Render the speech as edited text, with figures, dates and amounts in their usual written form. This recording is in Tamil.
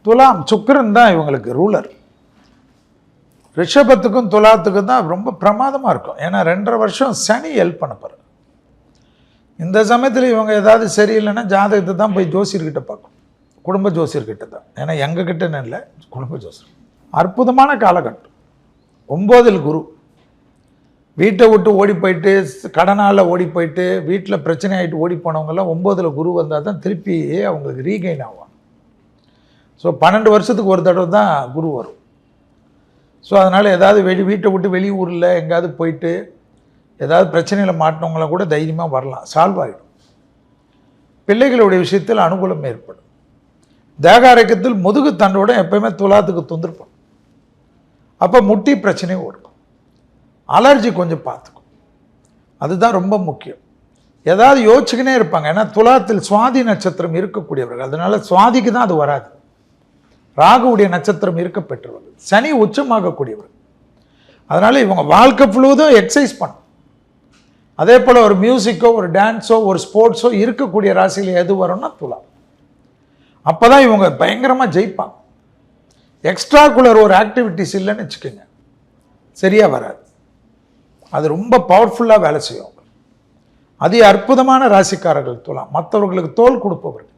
துலாம் சுக்கிரன் தான் இவங்களுக்கு ரூலர். ரிஷபத்துக்கும் துலாத்துக்கும் தான் ரொம்ப பிரமாதமாக இருக்கும். ஏன்னா 2.5 வருஷம் சனி ஹெல்ப் பண்ண போகிறார். இந்த சமயத்தில் இவங்க ஏதாவது சரியில்லைன்னா ஜாதகத்தை தான் போய் ஜோசியர்கிட்ட பார்க்கணும், குடும்ப ஜோசியர்கிட்ட தான். ஏன்னா எங்ககிட்டன்னு இல்லை, குடும்ப ஜோசியர். அற்புதமான காலகட்டம். 9ல் குரு. வீட்டை விட்டு ஓடி போயிட்டு, கடனால் ஓடி போயிட்டு, வீட்டில் பிரச்சனை ஆகிட்டு ஓடி போனவங்கெல்லாம் 9ல் குரு வந்தால் தான் திருப்பி அவங்களுக்கு ரீகெயின் ஆகும். ஸோ 12 வருஷத்துக்கு ஒரு தடவை தான் குரு வரும். ஸோ அதனால் ஏதாவது வீட்டை விட்டு வெளியூரில் எங்கேயாவது போயிட்டு ஏதாவது பிரச்சனையில் மாட்டினவங்களாம் கூட தைரியமாக வரலாம், சால்வ் ஆகிடும். பிள்ளைகளுடைய விஷயத்தில் அனுகூலம் ஏற்படும். தேக ஆரோக்கியத்தில் முதுகு தண்டோட எப்பயுமே துலாத்துக்கு தொந்திருப்போம். அப்போ முட்டி பிரச்சனை ஓடும். அலர்ஜி கொஞ்சம் பார்த்துக்கும், அதுதான் ரொம்ப முக்கியம். ஏதாவது யோசிச்சுக்கினே இருப்பாங்க. ஏன்னா துலாத்தில் சுவாதி நட்சத்திரம் இருக்கக்கூடியவர்கள், அதனால சுவாதிக்கு தான் அது வராது. ராகுவுடைய நட்சத்திரம் இருக்க பெற்றவர்கள், சனி உச்சமாகக்கூடியவர்கள். அதனால் இவங்க வாழ்க்கை ஃபுல்லுவதும் எக்ஸசைஸ் பண்ணும். அதே போல் ஒரு மியூசிக்கோ ஒரு டான்ஸோ ஒரு ஸ்போர்ட்ஸோ இருக்கக்கூடிய ராசியில் எது வரும்னா துலா. அப்போ தான் இவங்க பயங்கரமாக ஜெயிப்பாங்க. எக்ஸ்ட்ராகுலர் ஒரு ஆக்டிவிட்டிஸ் இல்லைன்னு வச்சுக்கோங்க, சரியாக வராது. அது ரொம்ப பவர்ஃபுல்லாக வேலை செய்யும். அதி அற்புதமான ராசிக்காரர்கள் துலாம். மற்றவர்களுக்கு தோல் கொடுப்பவர்கள்.